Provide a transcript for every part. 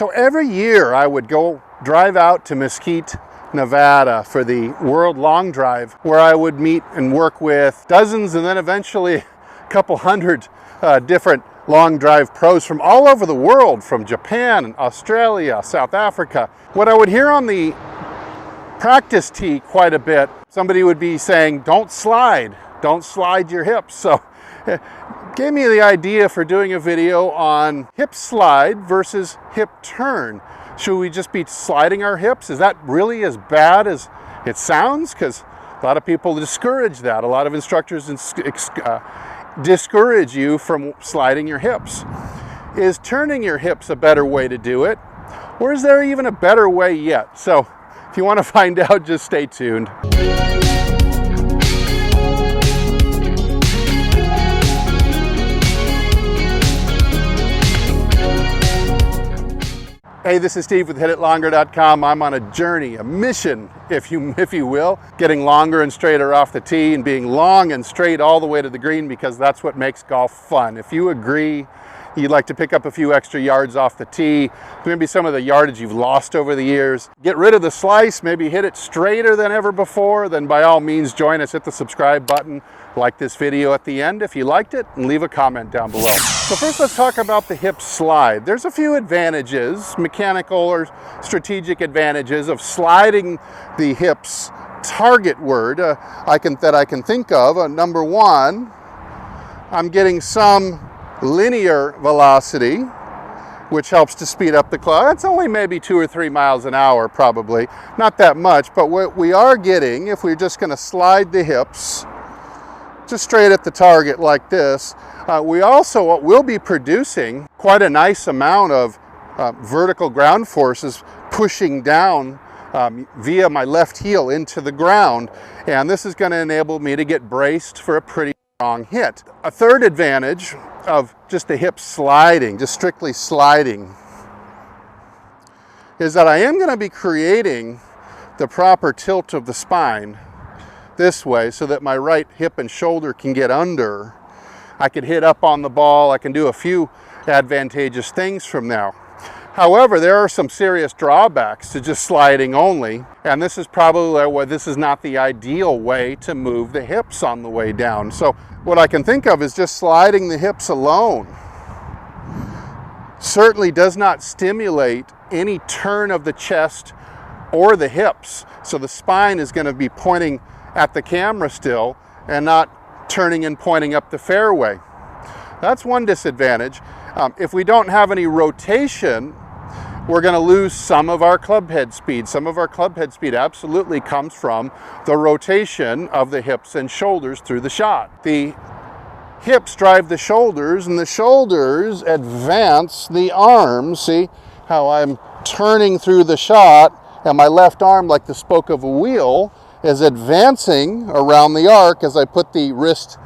So every year I would go drive out to Mesquite, Nevada for the World Long Drive, where I would meet and work with dozens and then eventually a couple hundred different long drive pros from all over the world, from Japan, Australia, South Africa. What I would hear on the practice tee quite a bit, somebody would be saying, don't slide your hips. So it gave me the idea for doing a video on hip slide versus hip turn. Should we just be sliding our hips? Is that really as bad as it sounds? Because a lot of people discourage that. A lot of instructors discourage you from sliding your hips. Is turning your hips a better way to do it? Or is there even a better way yet? So if you want to find out, just stay tuned. Hey, this is Steve with HitItLonger.com. I'm on a journey, a mission, if you will, getting longer and straighter off the tee and being long and straight all the way to the green, because that's what makes golf fun. If you agree, you'd like to pick up a few extra yards off the tee, maybe some of the yardage you've lost over the years, get rid of the slice, maybe hit it straighter than ever before, then by all means join us. Hit the subscribe button, like this video at the end if you liked it, and leave a comment down below. So first let's talk about the hip slide. There's a few advantages, mechanical or strategic advantages of sliding the hips targetward that I can think of. Number one, I'm getting some linear velocity, which helps to speed up the club. It's only maybe 2 or 3 miles an hour, probably. Not that much, but what we are getting, if we're just gonna slide the hips just straight at the target like this, we also will be producing quite a nice amount of vertical ground forces pushing down via my left heel into the ground. And this is gonna enable me to get braced for a pretty strong hit. A third advantage of just the hip sliding, just strictly sliding, is that I am going to be creating the proper tilt of the spine this way so that my right hip and shoulder can get under. I can hit up on the ball. I can do a few advantageous things from now. However, there are some serious drawbacks to just sliding only, and this is probably why this is not the ideal way to move the hips on the way down. So what I can think of is just sliding the hips alone certainly does not stimulate any turn of the chest or the hips. So the spine is going to be pointing at the camera still and not turning and pointing up the fairway. That's one disadvantage. If we don't have any rotation, we're going to lose some of our club head speed. Some of our club head speed absolutely comes from the rotation of the hips and shoulders through the shot. The hips drive the shoulders, and the shoulders advance the arms. See how I'm turning through the shot, and my left arm, like the spoke of a wheel, is advancing around the arc as I put the wrist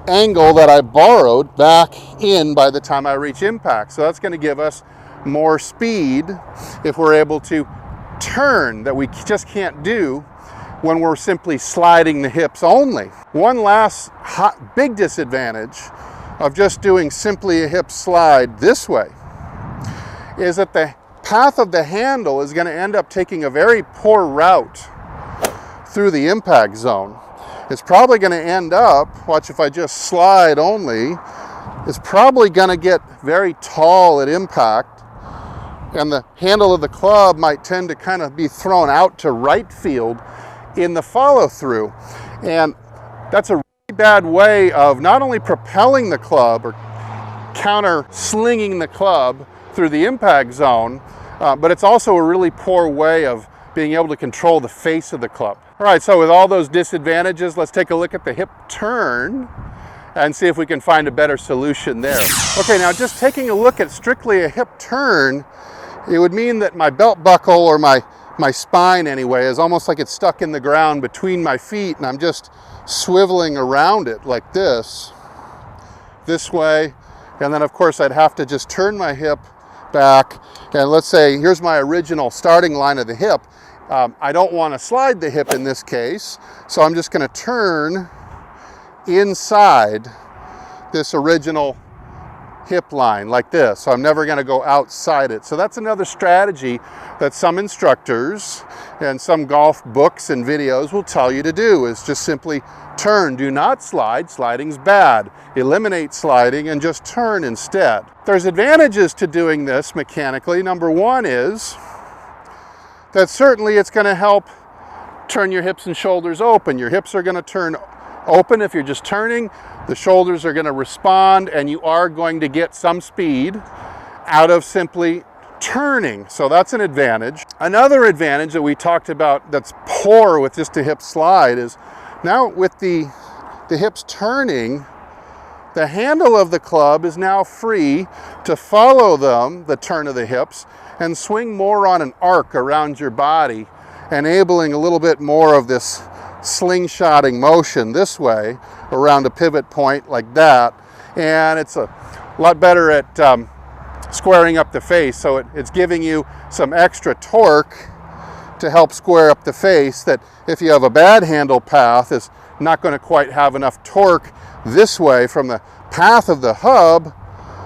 angle that I borrowed back in by the time I reach impact. So that's going to give us more speed if we're able to turn, that we just can't do when we're simply sliding the hips only. One last big disadvantage of just doing simply a hip slide this way is that the path of the handle is going to end up taking a very poor route through the impact zone. It's probably going to end up, watch, if I just slide only, it's probably going to get very tall at impact, and the handle of the club might tend to kind of be thrown out to right field in the follow through. And that's a really bad way of not only propelling the club or counter slinging the club through the impact zone, but it's also a really poor way of being able to control the face of the club. All right, so with all those disadvantages, let's take a look at the hip turn and see if we can find a better solution there. Okay, now just taking a look at strictly a hip turn, it would mean that my belt buckle, or my spine anyway, is almost like it's stuck in the ground between my feet, and I'm just swiveling around it like this way, and then of course I'd have to just turn my hip back, and let's say here's my original starting line of the hip. I don't want to slide the hip in this case, so I'm just going to turn inside this original hip line like this, so I'm never going to go outside it. So that's another strategy that some instructors and some golf books and videos will tell you to do, is just simply turn. Do not slide. Sliding's bad. Eliminate sliding and just turn instead. There's advantages to doing this mechanically. Number one is that certainly it's going to help turn your hips and shoulders open. Your hips are going to turn open if you're just turning. The shoulders are going to respond, and you are going to get some speed out of simply turning. So that's an advantage. Another advantage that we talked about that's poor with just a hip slide is now with the hips turning, the handle of the club is now free to follow the turn of the hips, and swing more on an arc around your body, enabling a little bit more of this slingshotting motion this way around a pivot point like that. And it's a lot better at squaring up the face, so it's giving you some extra torque to help square up the face that if you have a bad handle path is not going to quite have enough torque this way from the path of the hub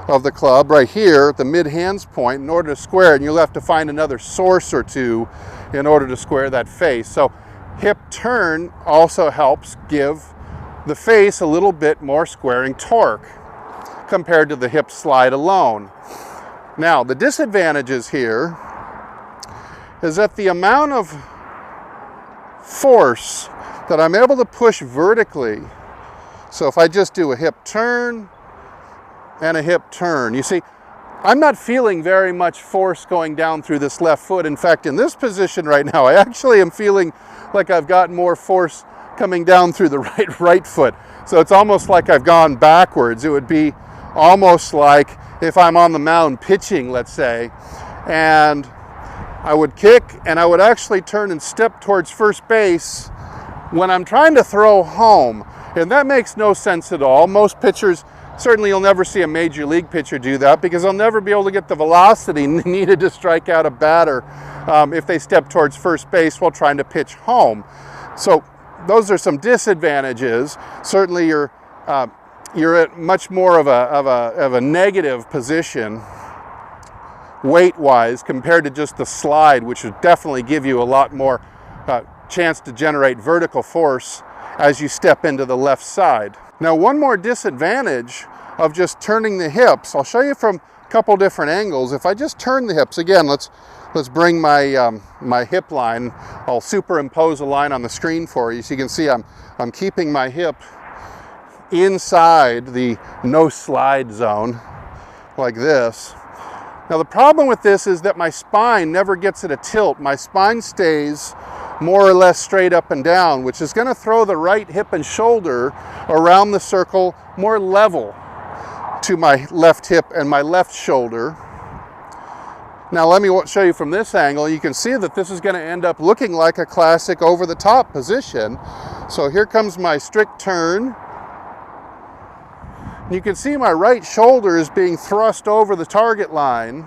of the club right here at the mid hands point in order to square it, and you'll have to find another source or two in order to square that face. So hip turn also helps give the face a little bit more squaring torque compared to the hip slide alone. Now, the disadvantages here is that the amount of force that I'm able to push vertically, so if I just do a hip turn and a hip turn, you see, I'm not feeling very much force going down through this left foot. In fact, in this position right now, I actually am feeling like I've got more force coming down through the right foot. So it's almost like I've gone backwards. It would be almost like if I'm on the mound pitching, let's say, and I would kick and I would actually turn and step towards first base when I'm trying to throw home. And that makes no sense at all. Most pitchers, certainly you'll never see a major league pitcher do that because they'll never be able to get the velocity needed to strike out a batter if they step towards first base while trying to pitch home. So those are some disadvantages. Certainly you're at much more of a negative position weight-wise compared to just the slide, which would definitely give you a lot more chance to generate vertical force as you step into the left side. Now, one more disadvantage of just turning the hips, I'll show you from a couple different angles. If I just turn the hips, again, let's bring my my hip line. I'll superimpose a line on the screen for you so you can see I'm keeping my hip inside the no slide zone like this. Now, the problem with this is that my spine never gets at a tilt. My spine stays more or less straight up and down, which is going to throw the right hip and shoulder around the circle more level to my left hip and my left shoulder. Now let me show you from this angle. You can see that this is going to end up looking like a classic over the top position. So here comes my strict turn. You can see my right shoulder is being thrust over the target line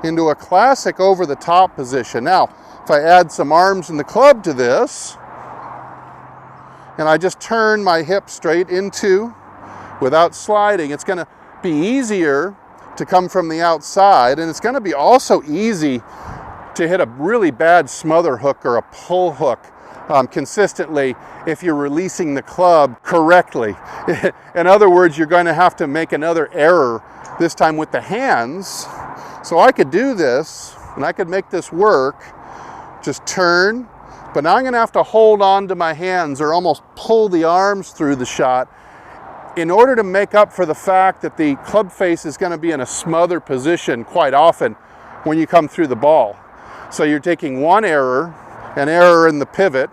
into a classic over the top position. Now, if I add some arms in the club to this, and I just turn my hip straight into, without sliding, it's going to be easier to come from the outside, and it's going to be also easy to hit a really bad smother hook or a pull hook consistently if you're releasing the club correctly. In other words, you're going to have to make another error, this time with the hands. So I could do this, and I could make this work, just turn, but now I'm going to have to hold on to my hands or almost pull the arms through the shot in order to make up for the fact that the club face is going to be in a smother position quite often when you come through the ball. So you're taking one error, an error in the pivot.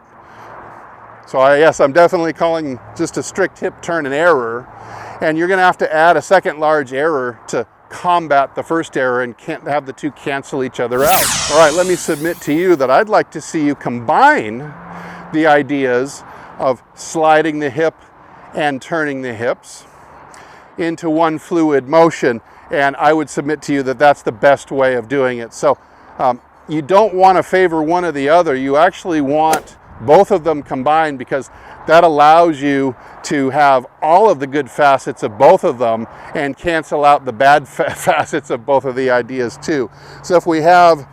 So yes, I'm definitely calling just a strict hip turn an error, and you're going to have to add a second large error to combat the first error and can't have the two cancel each other out. All right, let me submit to you that I'd like to see you combine the ideas of sliding the hip and turning the hips into one fluid motion, and I would submit to you that that's the best way of doing it. So you don't want to favor one or the other. You actually want both of them combined, because that allows you to have all of the good facets of both of them and cancel out the bad facets of both of the ideas too. So if we have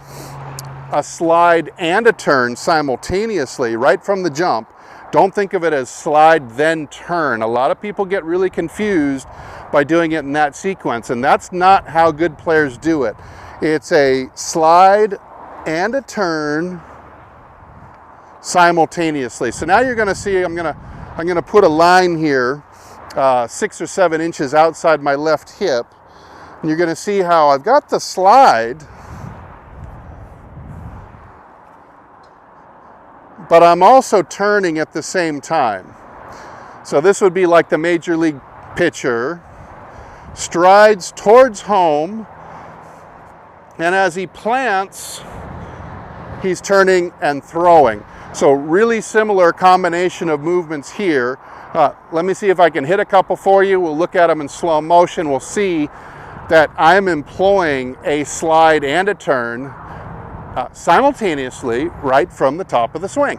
a slide and a turn simultaneously right from the jump, don't think of it as slide then turn. A lot of people get really confused by doing it in that sequence, and that's not how good players do it. It's a slide and a turn simultaneously. So now you're going to see I'm going to put a line here 6 or 7 inches outside my left hip, and you're going to see how I've got the slide, but I'm also turning at the same time. So this would be like the major league pitcher strides towards home, and as he plants, he's turning and throwing. So really similar combination of movements here. Let me see if I can hit a couple for you. We'll look at them in slow motion. We'll see that I'm employing a slide and a turn simultaneously right from the top of the swing.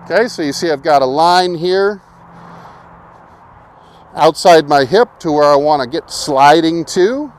Okay, so you see I've got a line here outside my hip to where I want to get sliding to.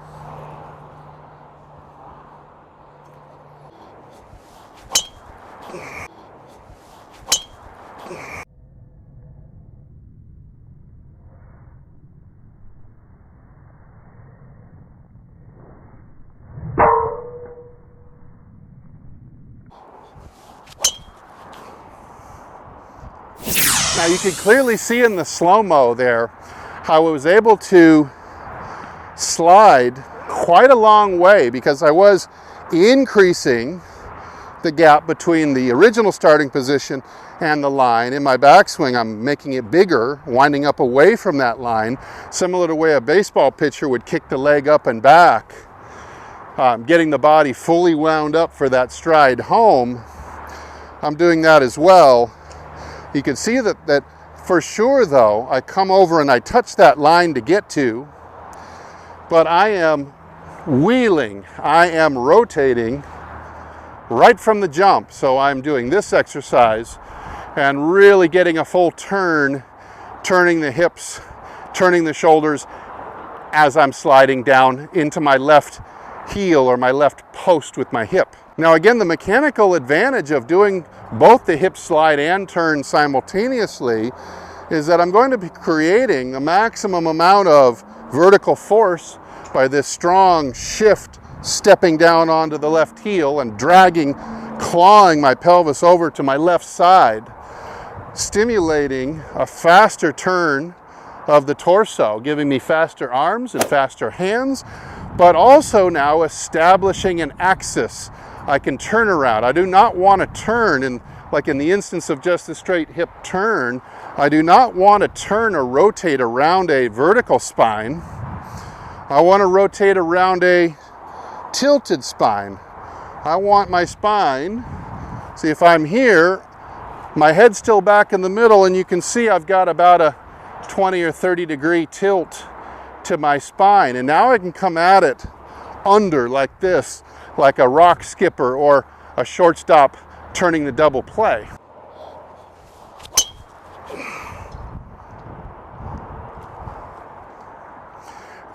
Now you can clearly see in the slow-mo there how I was able to slide quite a long way, because I was increasing the gap between the original starting position and the line. In my backswing, I'm making it bigger, winding up away from that line, similar to the way a baseball pitcher would kick the leg up and back, getting the body fully wound up for that stride home. I'm doing that as well. You can see that for sure though, I come over and I touch that line to get to, but I am wheeling, I am rotating right from the jump. So I'm doing this exercise and really getting a full turn, turning the hips, turning the shoulders as I'm sliding down into my left heel or my left post with my hip. Now again, the mechanical advantage of doing both the hip slide and turn simultaneously is that I'm going to be creating a maximum amount of vertical force by this strong shift, stepping down onto the left heel and dragging, clawing my pelvis over to my left side, stimulating a faster turn of the torso, giving me faster arms and faster hands, but also now establishing an axis. I can turn around. I do not want to turn, like in the instance of just a straight hip turn, I do not want to turn or rotate around a vertical spine. I want to rotate around a tilted spine. I want my spine, see if I'm here, my head's still back in the middle, and you can see I've got about a 20 or 30 degree tilt to my spine. And now I can come at it under like this, like a rock skipper or a shortstop turning the double play.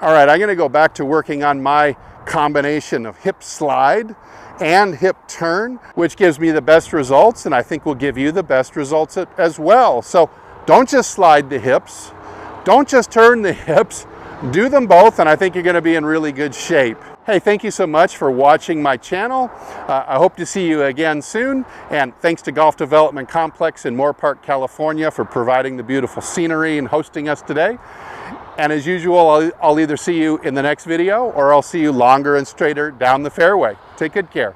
All right, I'm going to go back to working on my combination of hip slide and hip turn, which gives me the best results, and I think will give you the best results as well. So don't just slide the hips, don't just turn the hips, do them both, and I think you're going to be in really good shape. Hey, thank you so much for watching my channel. I hope to see you again soon, and thanks to Golf Development Complex in Moore Park, California for providing the beautiful scenery and hosting us today. And as usual, I'll either see you in the next video or I'll see you longer and straighter down the fairway. Take good care.